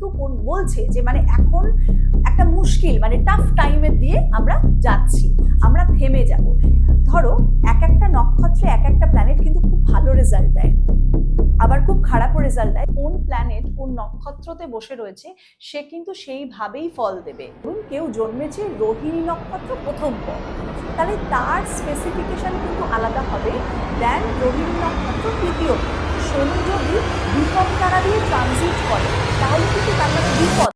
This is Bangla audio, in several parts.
কিন্তু বলছে যে মানে এখন একটা মুশকিল মানে টাফ টাইমের দিয়ে আমরা যাচ্ছি, আমরা থেমে যাব। ধরো এক একটা নক্ষত্রে এক একটা প্ল্যানেট কিন্তু খুব ভালো রেজাল্ট দেয়, আবার খুব খারাপও রেজাল্ট দেয়। কোন প্ল্যানেট কোন নক্ষত্রতে বসে রয়েছে সে কিন্তু সেইভাবেই ফল দেবে। ধরুন কেউ জন্মেছে রোহিণী নক্ষত্র প্রথম পদ, তাহলে তার স্পেসিফিকেশন কিন্তু আলাদা হবে দেন রোহিণী নক্ষত্র তৃতীয় পদ। শনি যদি বিপদ তারা দিয়ে ট্রানজিট করে তাহলে কিন্তু তার মানে বিপদ।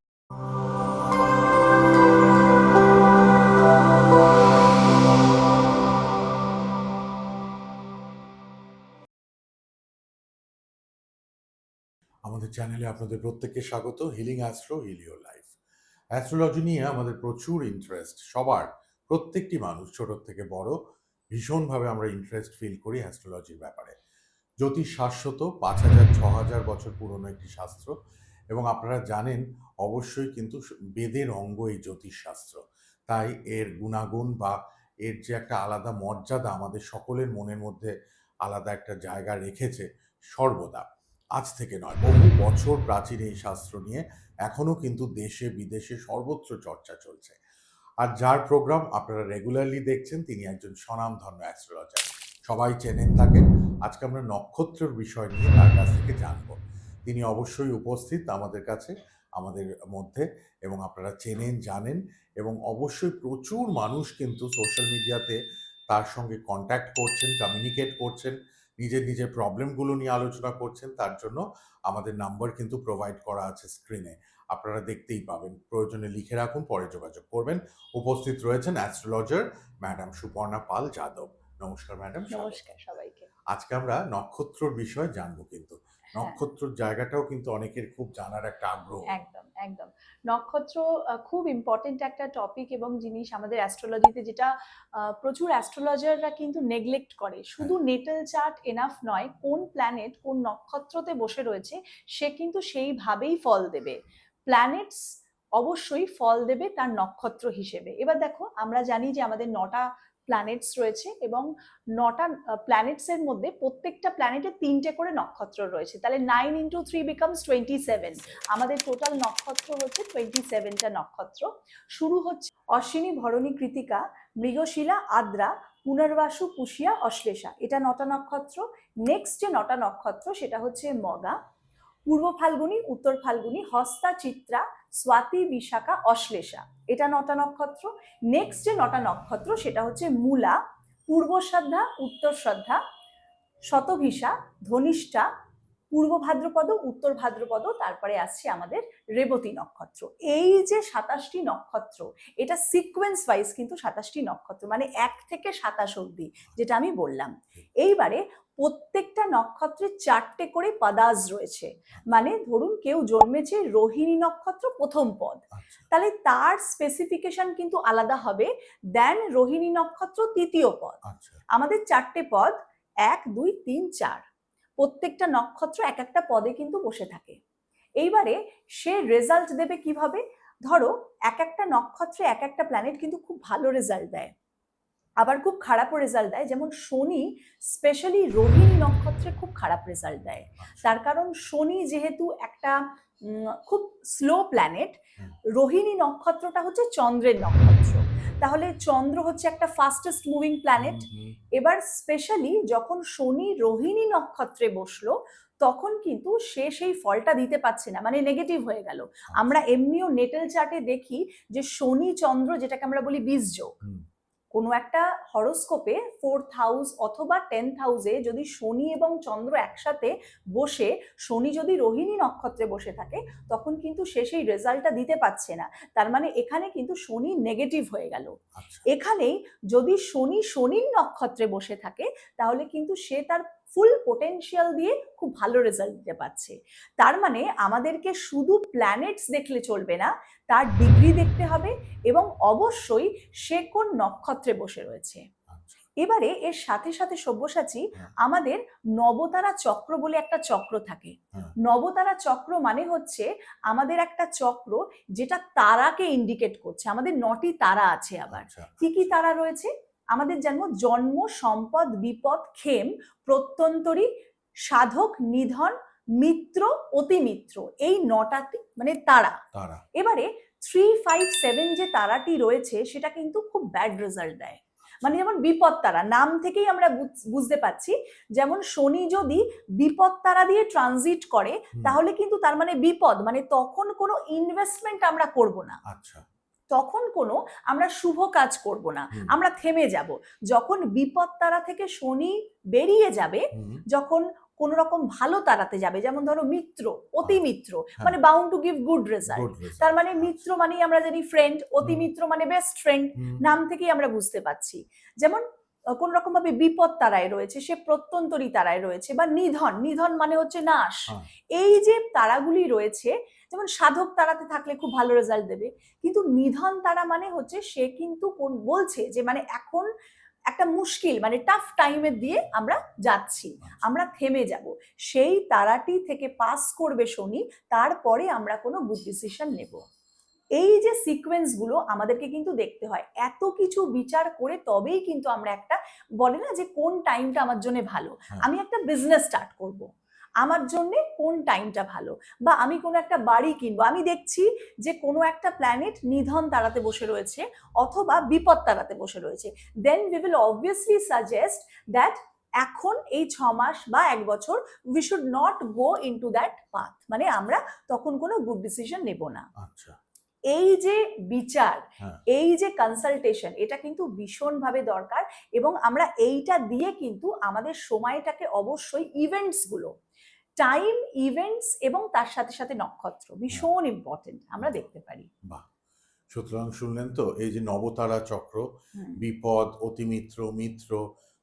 আমাদের চ্যানেলে আপনাদের প্রত্যেককে স্বাগত। Healing astro heal your life. Astrology নিয়ে আমাদের প্রচুর ইন্টারেস্ট, সবার, প্রত্যেকটি মানুষ ছোট থেকে বড় ভীষণভাবে আমরা ইন্টারেস্ট ফিল করি অ্যাস্ট্রোলজির ব্যাপারে। জ্যোতিষ শাশ্বত 5000-6000 বছর পুরনো একটি শাস্ত্র, এবং আপনারা জানেন অবশ্যই কিন্তু বেদের অঙ্গ এই জ্যোতিষ শাস্ত্র। তাই এর গুণাগুণ বা এর যে একটা আলাদা মর্যাদা আমাদের সকলের মনের মধ্যে আলাদা একটা জায়গা রেখেছে সর্বদা। আজ থেকে নয়, বহু বছর প্রাচীন এই শাস্ত্র নিয়ে এখনো কিন্তু দেশে বিদেশে সর্বত্র চর্চা চলছে। আর যার প্রোগ্রাম আপনারা রেগুলারলি দেখছেন তিনি একজন স্বনামধন্য অ্যাস্ট্রোলজার, সবাই চেনেন তাকে। আজকে আমরা নক্ষত্রের বিষয় নিয়ে তার কাছ থেকে জানব। তিনি অবশ্যই উপস্থিত আমাদের কাছে, আমাদের মধ্যে, এবং আপনারা চেনেন, জানেন, এবং অবশ্যই প্রচুর মানুষ কিন্তু সোশ্যাল মিডিয়াতে তার সঙ্গে কন্ট্যাক্ট করছেন, কমিউনিকেট করছেন, নিজের নিজের প্রবলেমগুলো নিয়ে আলোচনা করছেন। তার জন্য আমাদের নাম্বার কিন্তু প্রোভাইড করা আছে স্ক্রিনে, আপনারা দেখতেই পাবেন। প্রয়োজনে লিখে রাখুন, পরে যোগাযোগ করবেন। উপস্থিত রয়েছেন অ্যাস্ট্রোলজার ম্যাডাম সুপর্ণা পাল যাদব। নমস্কার ম্যাডাম। নমস্কার সবাইকে। আজকে আমরা নক্ষত্রর বিষয় জানবো, কিন্তু নক্ষত্রর জায়গাটাও কিন্তু অনেকের খুব জানার একটা আগ্রহ। একদম একদম নক্ষত্র খুব ইম্পর্টেন্ট একটা টপিক এবং জিনিস আমাদের অ্যাস্ট্রোলজিতে, যেটা প্রচুর অ্যাস্ট্রোলজাররা কিন্তু নেগলেক্ট করে। শুধু নেটাল চার্ট এনাফ নয়, কোন প্ল্যানেট কোন নক্ষত্রতে বসে রয়েছে সে কিন্তু সেইভাবেই ফল দেবে। প্ল্যানেটস অবশ্যই ফল দেবে তার নক্ষত্র হিসেবে। এবার দেখো, আমরা জানি যে আমাদের 9টা প্ল্যানেটস রয়েছে এবং 9টা প্ল্যানেটস এর মধ্যে প্রত্যেকটা প্ল্যানেটে 3টে করে নক্ষত্র রয়েছে। তাহলে 9 × 3 becomes 27। আমাদের টোটাল নক্ষত্র হচ্ছে 27টা নক্ষত্র। শুরু হচ্ছে অশ্বিনী, ভরণী, কৃতিকা, মৃগশিলা, আদ্রা, পুনর্বাসু, পুষিয়া, অশ্লেষা। এটা 9টা নক্ষত্র। নেক্সট যে 9টা নক্ষত্র সেটা হচ্ছে মগা, পূর্ব ফাল্গুনী, উত্তর ফাল্গুনী, হস্তা, চিত্রা, স্বাতি, বিশাখা, অশ্লেষা। এটা 9টা নক্ষত্র। নেক্সট যে 9টা নক্ষত্র সেটা হচ্ছে মূলা, পূর্ব শ্রদ্ধা, উত্তর শ্রদ্ধা, শতভিষা, ধনিষ্ঠা, পূর্ব ভাদ্রপদ, উত্তর ভাদ্রপদ, তারপরে আসছে আমাদের রেবতী নক্ষত্র। এই যে 27টি নক্ষত্র, এটা সিকোয়েন্স ওয়াইজ কিন্তু 27টি নক্ষত্র, মানে 1 থেকে 27 অব্দি, যেটা আমি বললাম। এইবারে প্রত্যেকটা নক্ষত্রে 4টে করে পদাজ রয়েছে। মানে ধরুন কেউ জন্মেছে রোহিণী নক্ষত্র প্রথম পদ, তাহলে তার স্পেসিফিকেশন কিন্তু আলাদা হবে দেন রোহিণী নক্ষত্র তৃতীয় পদ। আমাদের 4টে পদ, 1, 2, 3, 4, প্রত্যেকটা নক্ষত্র এক একটা পদে কিন্তু বসে থাকে। এইবারে সে রেজাল্ট দেবে কিভাবে? ধরো এক একটা নক্ষত্রে এক একটা প্ল্যানেট কিন্তু খুব ভালো রেজাল্ট দেয়, আবার খুব খারাপও রেজাল্ট দেয়। যেমন শনি স্পেশালি রোহিণী নক্ষত্রে খুব খারাপ রেজাল্ট দেয়। তার কারণ শনি যেহেতু একটা খুব স্লো প্ল্যানেট, রোহিণী নক্ষত্রটা হচ্ছে চন্দ্রের নক্ষত্র, তাহলে চন্দ্র হচ্ছে একটা ফাস্টেস্ট মুভিং প্ল্যানেট। এবার স্পেশালি যখন শনি রোহিণী নক্ষত্রে বসলো তখন কিন্তু সে সেই ফলটা দিতে পারছে না, মানে নেগেটিভ হয়ে গেল। আমরা এমনিও নেটাল চার্টে দেখি যে শনি চন্দ্র, যেটাকে আমরা বলি বীজযোগ, কোনো একটা হরোস্কোপে 4th হাউস অথবা 10th হাউসে যদি শনি এবং চন্দ্র একসাথে বসে, শনি যদি রোহিণী নক্ষত্রে বসে থাকে তখন কিন্তু সে সেই রেজাল্টটা দিতে পারছে না। তার মানে এখানে কিন্তু শনি নেগেটিভ হয়ে গেল। এখানেই যদি শনি শনির নক্ষত্রে বসে থাকে তাহলে কিন্তু সে তার ফুল পোটেনশিয়াল দিয়ে খুব ভালো রেজাল্ট দিতে পারছে। তার মানে আমাদেরকে শুধু প্ল্যানেটস দেখলে চলবে না, তার ডিগ্রি দেখতে হবে এবং অবশ্যই সে কোন নক্ষত্রে বসে রয়েছে। এবারে এর সাথে সাথে সব্যসাচী, আমাদের নবতারা চক্র বলে একটা চক্র থাকে। নবতারা চক্র মানে হচ্ছে আমাদের একটা চক্র যেটা তারাকে ইন্ডিকেট করছে। আমাদের 9টি তারা আছে। আবার কি কি তারা রয়েছে? আমাদের জন্ম, সম্পদ, বিপদ, ক্ষেম, প্রত্যন্তরী, সাধক, নিধন, মিত্র, অতিমিত্র, এই 9টা মানে তারা। তারা এবারে 3, 5, 7 যে তারাটি রয়েছে সেটা কিন্তু খুব ব্যাড রেজাল্ট দেয়। মানে যেমন বিপদ তারা, নাম থেকেই আমরা বুঝতে পাচ্ছি, যেমন শনি যদি বিপদ তারা দিয়ে ট্রানজিট করে তাহলে কিন্তু তার মানে বিপদ, মানে তখন কোনো ইনভেস্টমেন্ট আমরা করব না, আচ্ছা তখন কোনো আমরা শুভ কাজ করব না, আমরা থেমে যাব। যখন বিপদ তারা থেকে শনি বেরিয়ে যাবে, যখন কোন রকম ভালো তারাতে যাবে, যেমন ধরো মিত্র, অতিমিত্র, মানে bound to give good result. তার মানে মিত্র মানেই আমরা জানি ফ্রেন্ড, অতিমিত্র মানে বেস্ট ফ্রেন্ড, নাম থেকেই আমরা বুঝতে পাচ্ছি। যেমন কোন রকম ভাবে বিপদ তারায় রয়েছে, সে প্রত্যন্তরী তারায় রয়েছে, বা নিধন, নিধন মানে হচ্ছে নাশ। এই যে তারাগুলি রয়েছে, যেমন সাধক তারাতে থাকলে খুব ভালো রেজাল্ট দেবে, কিন্তু নিধন তারা মানে হচ্ছে সে কিন্তু বলছে যে মানে এখন একটা মুশকিল, মানে টাফ টাইমের দিয়ে আমরা যাচ্ছি, আমরা থেমে যাব। সেই তারাটি থেকে পাস করবে শনি, তারপরে আমরা কোনো গুড ডিসিশন নেব। এই যে সিকোয়েন্স গুলো আমাদেরকে কিন্তু দেখতে হয়, এত কিছু বিচার করে তবেই কিন্তু আমরা একটা, বলে না যে কোন টাইমটা আমার জন্য ভালো, আমি একটা বিজনেস স্টার্ট করব, আমার জন্য কোন টাইমটা ভালো, বা আমি কোনো একটা বাড়ি কিনবো, আমি দেখছি যে কোনো একটা প্ল্যানেট নিধন তারাতে বসে রয়েছে অথবা বিপদ তারাতে বসে রয়েছে, then we will obviously suggest that এখন এই 6 মাস বা 1 বছর we should not go into that path, মানে আমরা তখন কোনো গুড ডিসিশন নেব না। আচ্ছা এই যে বিচার, এই যে কনসালটেশন, এটা কিন্তু ভীষণভাবে দরকার, এবং আমরা এইটা দিয়ে কিন্তু আমাদের সময়টাকে অবশ্যই ইভেন্টস গুলো, টাইম, ইভেন্টস এবং তার সাথে সাথে নক্ষত্র ভীষণ ইম্পর্টেন্ট আমরা দেখতে পারি। বাহ, সুতরাং শুনলেন তো, এই যে নবতারা চক্র, বিপদ, অতিমিত্র, মিত্র,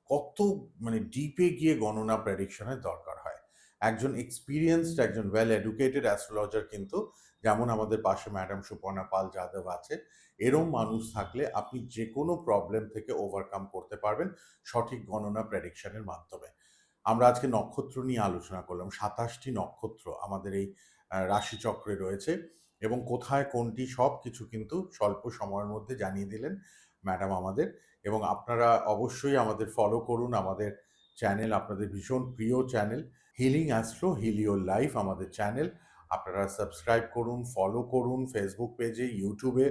কত মানে ডিপে গিয়ে গণনা প্রেডিকশনের দরকার হয়। একজন এক্সপিরিয়েন্সড, একজন ওয়েল এডুকেটেড অ্যাস্ট্রোলজার কিন্তু, যেমন আমাদের পাশে ম্যাডাম সুপর্ণা পাল যাদব আছে, এরম মানুষ থাকলে আপনি যে কোনো প্রবলেম থেকে ওভারকাম করতে পারবেন সঠিক গণনা প্রেডিকশনের মাধ্যমে। আমরা আজকে নক্ষত্র নিয়ে আলোচনা করলাম। 27টি নক্ষত্র আমাদের এই রাশিচক্রে রয়েছে, এবং কোথায় কোনটি সব কিছু কিন্তু স্বল্প সময়ের মধ্যে জানিয়ে দিলেন ম্যাডাম আমাদের। এবং আপনারা অবশ্যই আমাদের ফলো করুন, আমাদের চ্যানেল, আপনাদের ভীষণ প্রিয় channel healing astro Helio life আমাদের চ্যানেল। আপনারা সাবস্ক্রাইব করুন, ফলো করুন ফেসবুক পেজে, ইউটিউবে।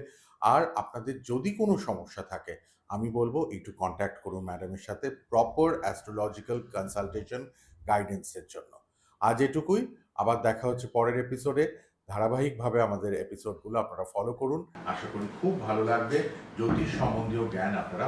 আর আপনাদের যদি কোনো সমস্যা থাকে, আমি বলবো একটু কন্ট্যাক্ট করুন ম্যাডামের সাথে প্রপার অ্যাস্ট্রোলজিক্যাল কনসালটেশন গাইডেন্সের জন্য। আজ এটুকুই, আবার দেখা হচ্ছে পরের এপিসোডে। ধারাবাহিকভাবে আমাদের এপিসোডগুলো আপনারা ফলো করুন, আশা করি খুব ভালো লাগবে। জ্যোতিষ সম্বন্ধীয় জ্ঞান আপনারা